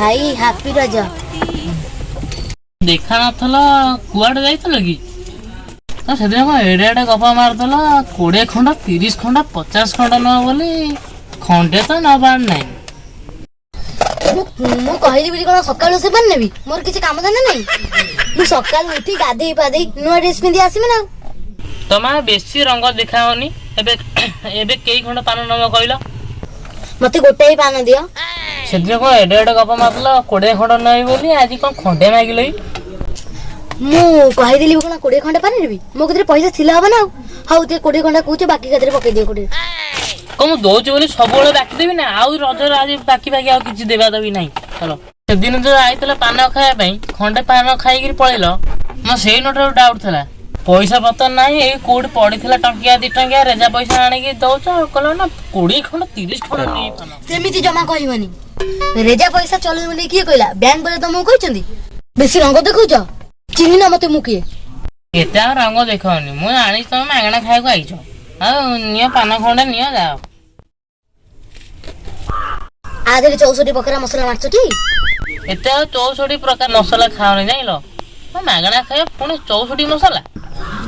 भाई हैप्पी रज देखा नथला कुआडे जाइतल कि तो सेदिन को एडे एडे गपा मारदल 20 खंडा 30 खंडा 50 खंडा न बोली खंडे तो न बाड़ नाही मु कहली बिली कोन सकाळ से बन नेबी मोर किछ काम धंदा नहीं मु सकाळ उठी गाधे पादे नुआ ड्रेस पिंदी आसीमे ना तमा बेसी रंग देखाओनी एबे एबे केई खंड पान नम कहलो मते गोटे ही पान दियो सेदिन को एडे एडे गपा मारदल 20 खंड नाही बोली आज कोन खंडे मागिलई मु कहली कोन 20 खंडा पान नेबी मो कतरे पैसा थिला हबा ना हाउ ते 20 खंडा कहूचे बाकी कतरे पके दियो 20 कम दौच बोली सब बाकी देवी ना आउ रजर आज बाकी बाकी आउ किछि देबा देबी नाही चलो सेदिन जो आइतला पान खाया पई खंडे पान खाई पळेलो म सेई नोटर डाउट थला पैसा पतर नाही ए कोड पड़ीथला टंकिया 2 टंकिया रेजा पैसा आने के दौच कलो ना 20 खंड 30 खंड नहीं पान सेमिति जमा कहिवनी रेजा पैसा चले बोली की कहला बैंक वाले तुमको कहचंदी बेसी रंग देखौछ चिन्ही ना मते मुकिए केता रंग देखौनी मु आनी तुम मागणा खाय को आइछो आ निया पान खंडे निया जाओ आधे 64 प्रकार मसला मारछटी एते 64 प्रकार मसला खाओनी जाइलो मागणा खाय पुणी 64 मसला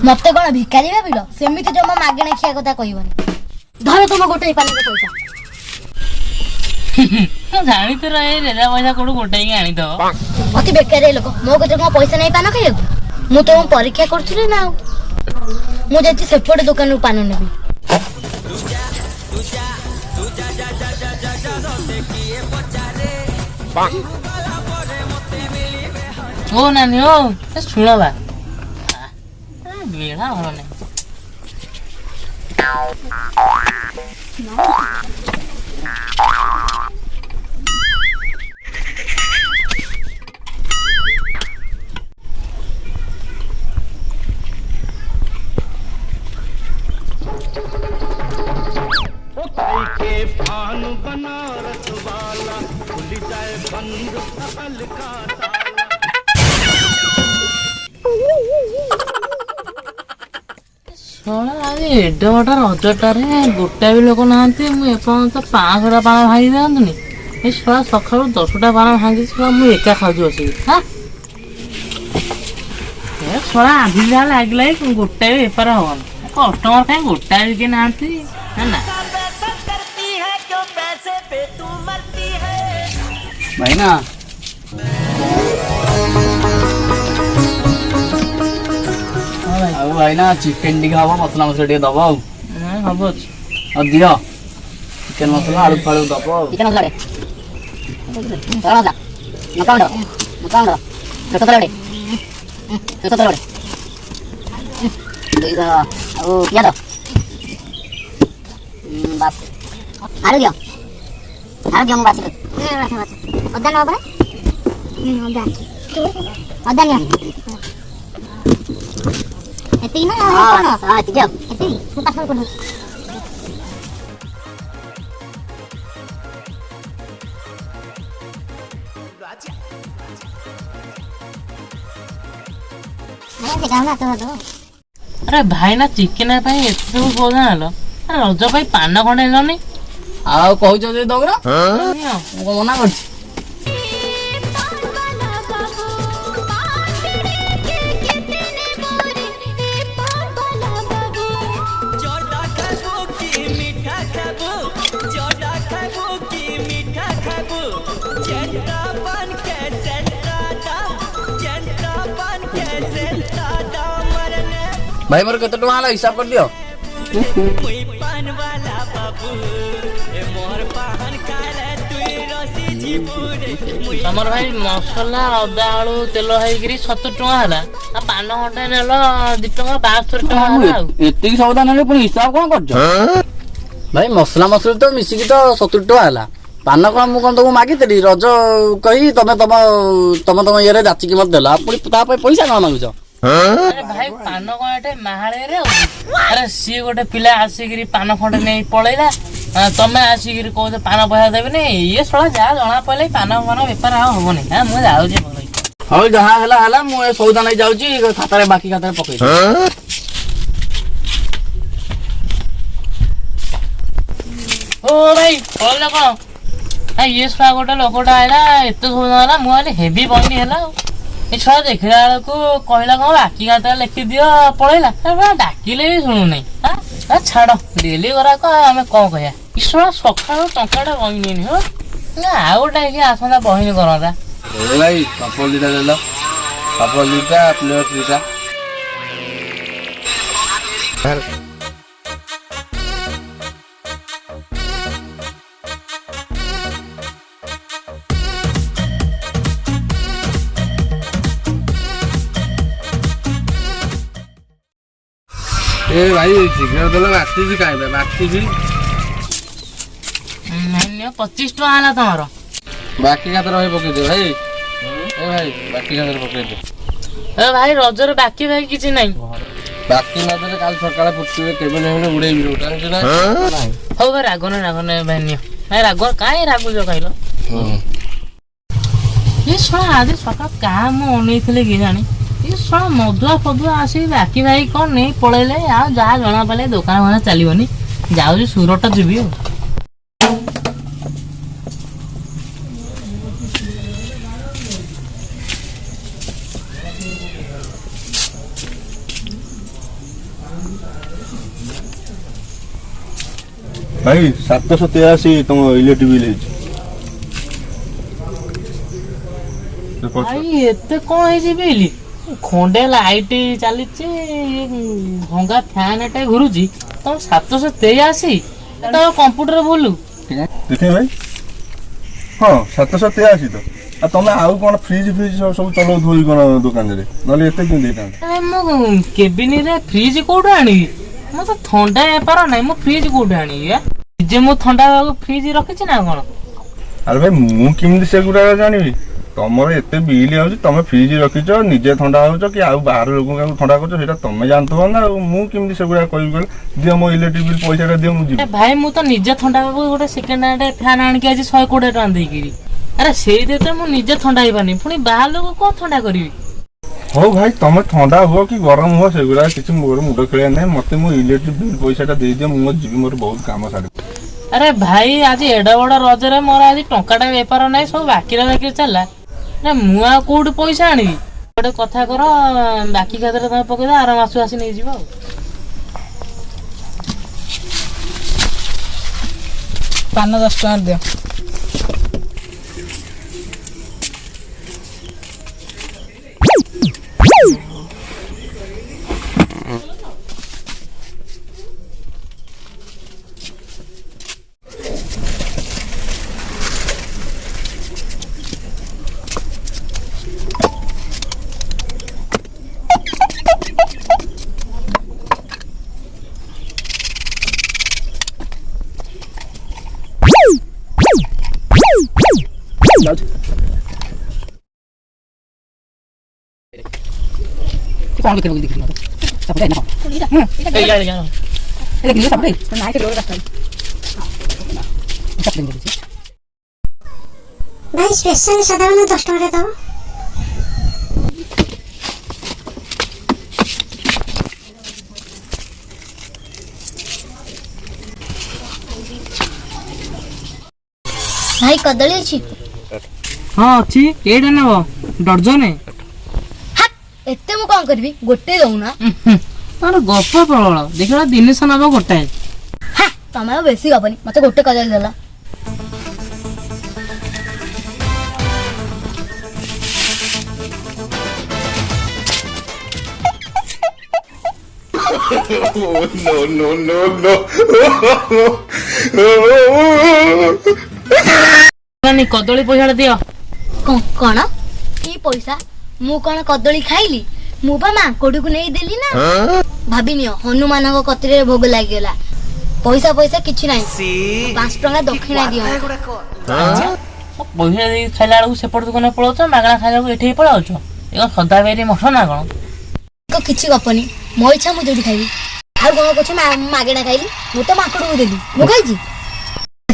मते कोन भिखारी भाबिलो सेमिति जमा मागणे खिया कथा कहिवनी धर तुम गोटे पानी के पैसा जानी तो रहे रेजा पैसा कोड गोटे ही आनी दो अति बेकार लोक मो कते को पैसा नहीं पान खाय मु तो परीक्षा करथुले ना मु जेति सेपटे दुकान रु पान नेबी ओ नानी ओ सुनो बा बेड़ा भलो नहीं के भान बनारस वाला खुल जाए बंद हल्का सोना आज एडे बटा रजटारे गोटा भी लोक नाहांती मु एपर्यंत 500टा पान भांगी दियंतुनी ए सोना सकाळु 10टा पान भांगी छवा मु एका खाउछु बसी हां ए सोना आधी जा लागलै गोटा भी बेपार होवन कस्टमर काई गोटा भी के नाहांती है ना भाई ना भाई ना चिकेन टी खावा मसला मसला टे दबा हबो दियो चिकेन मसला आलू फालू दबा चिकेन मसला दे मसला मकांडो तो तलडे ओ या दो बस आलू दियो मु बासी अदा ना बरे अदा निया एती ना हां ठीक है एती पास कर अरे भाई ना चिकेन भाई एत सब सोधा हलो अरे रज भाई पान खंडे ननी आ कहउछ जे दगरा मु मना करछि भाई मोर कत टका हिसाब कर दियो तमर भाई मसला अदा आलू तेल है 70 टका हला आ पान घंटा नेलो 2 टका 72 टका हला एतिक सौदा नेले पुनी हिसाब कोन करछ भाई मसला मसला तो मिसी की तो 70 टका हला पान कोन मु कोन तो मागितली रज कही तमे तम ये रे जाची की मत देला पुनी ता पे पैसा कोन मागुछ अरे भाई पान कोटे माहाळे रे अरे सी गोटे पिला आसीगिरी पान खंडे नहीं पळैला तमे आसीगिरी कहते पान पैसा देबे नहीं ये सळा जा जणा पले पान बेपार आ होबो नहीं हां मु जाउ जे ହଉ ଯାହା ହେଲା ହେଲା ମୁଁ ଏ ସଉଦା ନେଇ ଯାଉଛି ଖାତାରେ ବାକି ଖାତାରେ ପକେଇଛି। ଓ ଭାଇ କହିଲ କଣ ଇଏ ଛୁଆ ଗୋଟେ ଲୋକଟା ଆଇଲା ଏତେ ସଉଦା ହେଲା ମୁଁ ଆଜି ହେଭି ବନି ହେଲା ଆଉ ଏ ଛୁଆ ଦେଖିଲା ବେଳକୁ କହିଲା କଣ ବାକି ଖାତାରେ ଲେଖିଦିଅ ପଳେଇଲା ଡାକିଲେ ବି ଶୁଣୁନାହିଁ। ଛାଡ ଡେଲି ଗରାକ ଆମେ କଣ କହିବା ଈଶ୍ୱର ସକାଳୁ ଟଙ୍କାଟା ବହିନି ହଁ ଆଉ ଗୋଟେ ହେଇକି ଆସନ୍ତା ବହିନି କରନ୍ତା। ଭାଇ ପାପଡ଼ ଦିଟା ଦେଲ ପାପଡ଼ ଦିଟା ପ୍ଲେଟ୍ ଦିଟା। ଏ ଭାଇ ଶୀଘ୍ର ଦେଲେ ବାଟିଛି କାହିଁକି ବାଟିଛି 25 ଟଙ୍କା ହେଲା ତମର ବାକି ଖାତାରେ ଭାଇ ପକେଇଦିଅ ଭାଇ। ଏ ଭାଇ ବାକି ଖାତାରେ ପକେଇଦିଅ। ଏ ଭାଇ ରଜରେ ବାକି ଭାଇ କିଛି ନାହିଁ ବାକି ନଦେଲେ କାଲି ସକାଳେ ପୁଟିବେ କେବେ ନେଇଗଲେ ଉଡେଇବି ଜାଣିଛୁ ନା। ହଉ ଭାଇ ରାଗନେ ଭାଇ ନିଅ ଭାଇ ରାଗ କାହିଁ ରାଗୁଛ କହିଲ ଇଏ ଶୁଣା ଆଜି ସକାଳ କାହା ମୁଁ ଅନେଇଥିଲି କି ଜାଣି ଇଏ ଶୁଣା ମଦୁଆ ଫଦୁଆ ଆସିକି ବାକି ଭାଇ କଣ ନେଇ ପଳେଇଲେ ଆଉ ଯାହା ଜଣା ପଡ଼ିଲେ ଦୋକାନ ଫାନ ଚାଲିବନି ଯାଉଛି ସୁରଟ ଯିବି ଆଉ। ଭାଇ 783 ତମ ଇଲେକ୍ଟ୍ରିକ ବିଲ୍ ହେଇଛି। ଭାଇ ଏତେ କଣ ହେଇଛି ବିଲ୍ ଖଣ୍ଡେ ଲାଇଟ୍ ଚାଲିଛି ଭଙ୍ଗା ଫ୍ୟାନ୍ ଟେ ଘୁରୁଛି ତମ 783 ତମ କମ୍ପ୍ୟୁଟର ଭୁଲ ଦେଖେ ଭାଇ ହଁ 783 ତ ଆଉ ତମେ ଆଉ କଣ ଫ୍ରିଜ ସବୁ ଚଲଉଥିବ କଣ ଦୋକାନରେ ନହେଲେ ଏତେ କେମିତି ହେଇଥାନ୍ତା। ମୁଁ କେବିନରେ ଫ୍ରିଜ କୋଉଠୁ ଆଣିବି ମୁଁ ତ ଥଣ୍ଡା ବେପାର ନାହିଁ ମୁଁ ଫ୍ରିଜ କୋଉଠୁ ଆଣିବି ନିଜେ ମୁଁ ଥଣ୍ଡା ଫ୍ରିଜ ରଖିଛି ନା କଣ। ଆରେ ଭାଇ ମୁଁ କେମିତି ସେଗୁଡା ଜାଣିବି ତମର ଏତେ ବିଲ୍ ଆଉଛି ତମେ ଫ୍ରିଜ ରଖିଛ ନିଜେ ଥଣ୍ଡା ହଉଛ କି ଆଉ ବାହାର ଲୋକଙ୍କୁ ଥଣ୍ଡା କରୁଛ ସେଇଟା ତମେ ଜାଣିଥିବ ନା ଆଉ ମୁଁ କେମିତି ସେଗୁଡା କହିବି କହିଲେ ଦିଅ ମୋ ଇଲେକ୍ଟ୍ରିକ ବିଲ୍ ପଇସାଟା ଦିଅ ମୁଁ ଯିବି। ଭାଇ ମୁଁ ତ ନିଜେ ଥଣ୍ଡା ଗୋଟେ ସେକେଣ୍ଡ ହ୍ୟାଣ୍ଡ ଫ୍ୟାନ୍ ଆଣିକି ଆଜି 120 ଟଙ୍କା ଦେଇକିରି ଆରେ ସେଇଥିରେ ତ ମୁଁ ନିଜେ ଥଣ୍ଡା ହେଇପାରୁନି ପୁଣି ବାହାର ଲୋକ କଣ ଥଣ୍ଡା କରିବି। ହଉ ଭାଇ ତମେ ଥଣ୍ଡା ହୁଅ କି ଗରମ ହୁଅ ସେଗୁଡା କିଛି ମୋର ମୁଣ୍ଡ ଖେଳିବା ନାହିଁ ମତେ ମୋ ଇଲେକ୍ଟ୍ରିକ ବିଲ୍ ପଇସାଟା ଦେଇଦିଅ ମୁଁ ଯିବି ମୋର ବହୁତ କାମ ସାରି। ଆରେ ଭାଇ ଆଜି ଏଡ ବଡ ରଜରେ ମୋର ଆଜି ଟଙ୍କାଟା ବେପାର ନାହିଁ ସବୁ ବାକିରେ ଚାଲିଲା ମୁଁ ଆଉ କୋଉଠି ପଇସା ଆଣିବି ଗୋଟେ କଥା କର ବାକି ଖାତାରେ ତମେ ପକେଇଦବ ଆର ମାସକୁ ଆସି ନେଇଯିବ ଆଉ। ପାନ 10 ଟଙ୍କା ଦିଅ। कौन लिखे दिख रही है सब ना ए यार यार ये किलो सब नहीं से लोग रखता है सब लेंगे भाई स्पेशल साधारण 10 टका दाও। ଭାଇ କଦଳୀ ଅଛି ହଁ ଅଛି ଏଇଟା ନେବ ଡର୍ଜନ ଏତେ ମୁଁ କଣ କରିବି ଗୋଟେ ଦଉନା ତମର ଗପ ପ୍ରବଳ ଦେଖିଲା ଜିନିଷ ନବ ଗୋଟାଏ ତମେ ଆଉ ବେଶୀ ଗପନି ମତେ ଗୋଟେ କଦଳୀ ଦେଲା। କଦଳୀ ପଇସା ଦିଅ କଣ କି ପଇସା ମୁଁ କଣ କଦଳୀ ଖାଇଲି ମୁଁ ବା ମାଙ୍କଡକୁ ନେଇ ଦେଲି ନା ଭାବିନିଅ ହନୁମାନଙ୍କ କତିରେ ଭୋଗ ଲାଗିଗଲା ପଇସା କିଛି ନାହିଁ 5 ଟଙ୍କା ଦକ୍ଷିଣା ଦିଅ। ପଇସା ଦେଇ ଖାଇଲା ବେଳକୁ ସେପଟ ଦୋକାନ ପଳାଉଛ ମାଗଣା ଖାଇବାକୁ ଏଠି ପଳାଉଛ ଏ ସଦା ବେରି ମଠ ନା କଣ କିଛି ଗପନି ମୋ ଇଚ୍ଛା ମୁଁ ଯୋଉଠି ଖାଇବି ଆଉ କଣ କହୁଛ ମାଗଣା ଖାଇଲି ମୁଁ ତ ମାଙ୍କଡକୁ ଦେଲି ମୁଁ ଖାଇଛି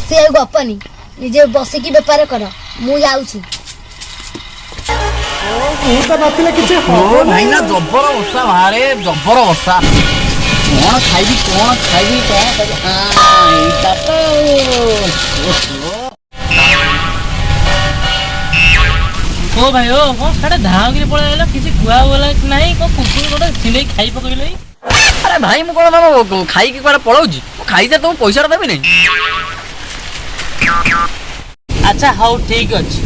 ସେ ଆଉ ଗପନି ନିଜେ ବସିକି ବେପାର କର ମୁଁ ଯାଉଛି। ମୁଁ ତ ନଥିଲେ କିଛି ଓ ଭାଇ ନା ଜବର ବର୍ଷା ବାହାରେ ଜବର ବର୍ଷା କଣ ଖାଇବି ଏଇଟା ତ ଓ ଭାଇ ଓ କଣ ସାଡେ ଧାଉକିରି ପଳେଇଲା କିଛି କୁଆ ଗଲା ନାହିଁ କଣ କୁକୁର ଗୋଟେ ଛିଣ୍ଡେଇ ଖାଇ ପକେଇଲ। ଆରେ ଭାଇ ମୁଁ କଣ ତମ ଖାଇକି କୁଆଡେ ପଳଉଛି ଖାଇସାରି ତମକୁ ପଇସାଟା ଦେବି ନାହିଁ। ଆଚ୍ଛା ହଉ ଠିକ ଅଛି।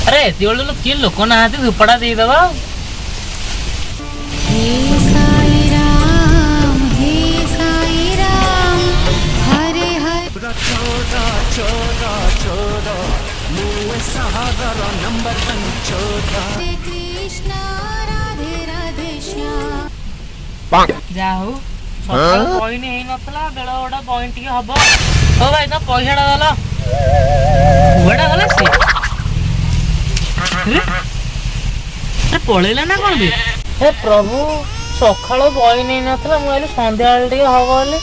ଆରେ ଏତେବେଳେ କିଏ ଲୋକ ନାହାନ୍ତି ଧୂପଟା ଦେଇଦବା। ଯା ହଉ ସକାଳୁ ବଇନି ହେଇନଥିଲା ବେଳ ଗୋଟା ବଇନ ଟିକେ ହବ। ହଉ ଭାଇ ତମ ପଇସାଟା ଗଲ କୁଆଡେ ଗଲା ସେ ପଳେଇଲା ନା କଣ? ହେ ପ୍ରଭୁ ସକାଳୁ ବଇନି ହେଇନଥିଲା ମୁଁ କହିଲି ସନ୍ଧ୍ୟାବେଳେ ଟିକେ ହବ ବୋଲି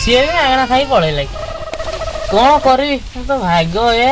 ସିଏ ବି ମାଗଣା ଖାଇ ପଳେଇଲା। କଣ କରିବି ତ ଭାଗ୍ୟ ଏ।